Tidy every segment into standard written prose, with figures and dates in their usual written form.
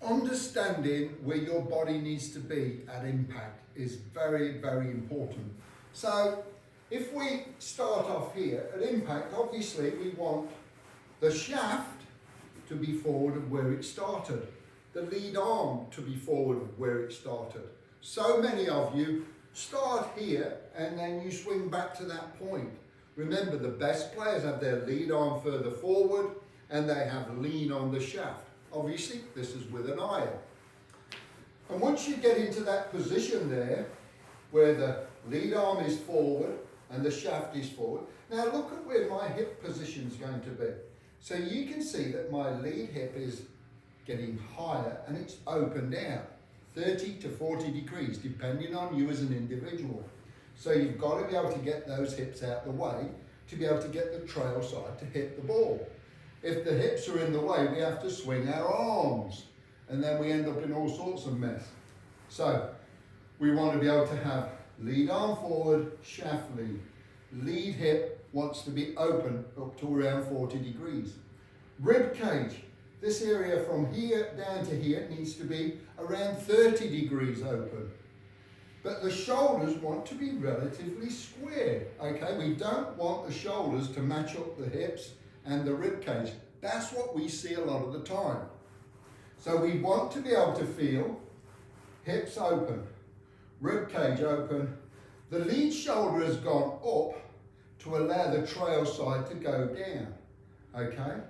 Understanding where your body needs to be at impact is very, very important. So if we start off here at impact, obviously we want the shaft to be forward of where it started, the lead arm to be forward of where it started. So many of you start here and then you swing back to that point. Remember, the best players have their lead arm further forward and they have lean on the shaft. Obviously, this is with an iron. And once you get into that position there, where the lead arm is forward and the shaft is forward, now look at where my hip position is going to be. So you can see that my lead hip is getting higher and it's opened out 30 to 40 degrees, depending on you as an individual. So you've got to be able to get those hips out the way to be able to get the trail side to hit the ball. If the hips are in the way, we have to swing our arms and then we end up in all sorts of mess. So we want to be able to have lead arm forward, shaft lead. Lead hip wants to be open up to around 40 degrees. Rib cage, this area from here down to here needs to be around 30 degrees open. But the shoulders want to be relatively square, okay? We don't want the shoulders to match up the hips and the rib cage. That's what we see a lot of the time. So we want to be able to feel hips open, rib cage open. The lead shoulder has gone up to allow the trail side to go down, okay?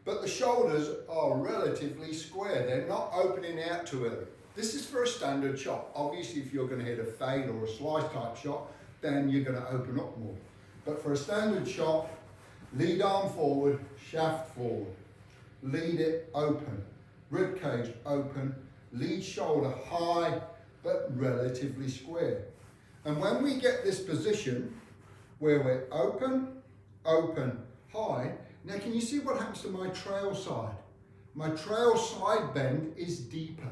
But the shoulders are relatively square. They're not opening out too early. This is for a standard shot. Obviously, if you're going to hit a fade or a slice type shot, then you're going to open up more. But for a standard shot, lead arm forward, shaft forward. Lead it open, rib cage open, lead shoulder high, but relatively square. And when we get this position where we're open, open, high, now can you see what happens to my trail side? My trail side bend is deeper,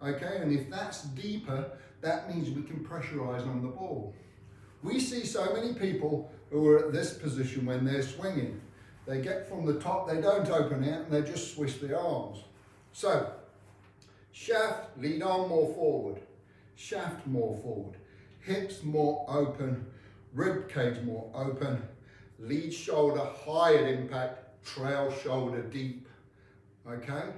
okay? And if that's deeper, that means we can pressurize on the ball. We see so many people who are at this position when they're swinging. They get from the top, they don't open out, and they just swish their arms. So, shaft, lead arm more forward, shaft more forward, hips more open, rib cage more open, lead shoulder high at impact, trail shoulder deep, okay?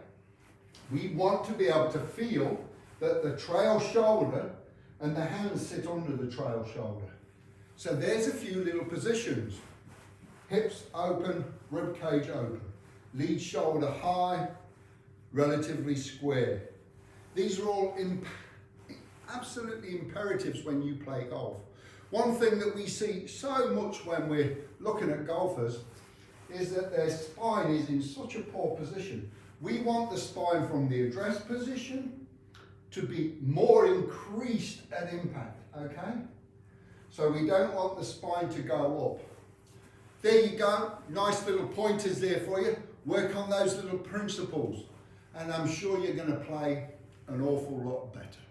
We want to be able to feel that the trail shoulder and the hands sit under the trail shoulder. So there's a few little positions. Hips open, rib cage open, lead shoulder high, relatively square. These are all absolutely imperatives when you play golf. One thing that we see so much when we're looking at golfers is that their spine is in such a poor position. We want the spine from the address position to be more increased at impact, okay? So we don't want the spine to go up. There you go, nice little pointers there for you. Work on those little principles and I'm sure you're going to play an awful lot better.